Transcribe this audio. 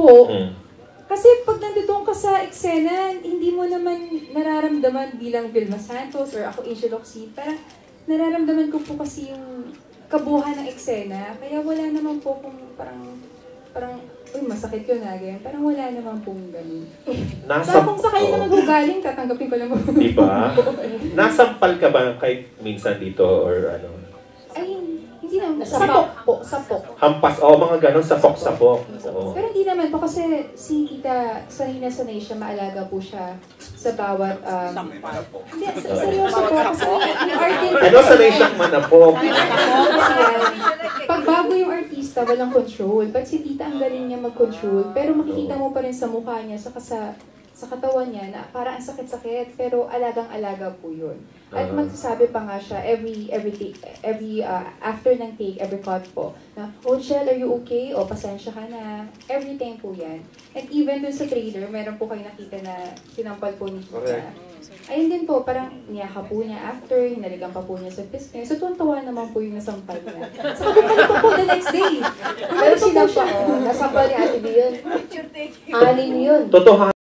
po. Kasi pag nandoon ka sa eksena, hindi mo naman nararamdaman bilang Vilma Santos or ako Angel Locsin. Parang nararamdaman ko po kasi yung kabuuan ng eksena. Kaya wala naman po kung parang uy, masakit yun ganyan. Parang wala naman pong ganun. So kung sa kayo naman hugaling, tatanggapin ko lang mo. Diba? Nasampal ka ba kahit minsan dito or ano? Ay, hindi naman. Sapok po, sapok. Hampas, mga ganun, sapok-sapok. Pero hindi naman po kasi si tita, sanay siya, maalaga po siya sa bawat, hindi, seryoso po kasi yung artist. Ano sanay siyang manapok? Pag bago yung artista, walang control. But si tita, ang galing niya mag-control. Pero makikita mo pa rin sa mukha niya, saka sa katawan niya, na parang ang sakit-sakit, pero alagang-alaga po yun. At magsasabi pa nga siya, every after ng take, every cut po, na, oh, Shell, are you okay? O, pasensya ka na. Everything po yan. And even dun sa trailer, meron po kayo nakita na sinampal po ni tita. Ayun din po, parang niyaka po niya after, hinaligan pa po niya sa fist niya. So, tuwan-tuwa naman po yung nasampal niya. So, bumalik pa po the next day. Pero sinampal, nasampal ni Ate B yun. 6 yun. Totoo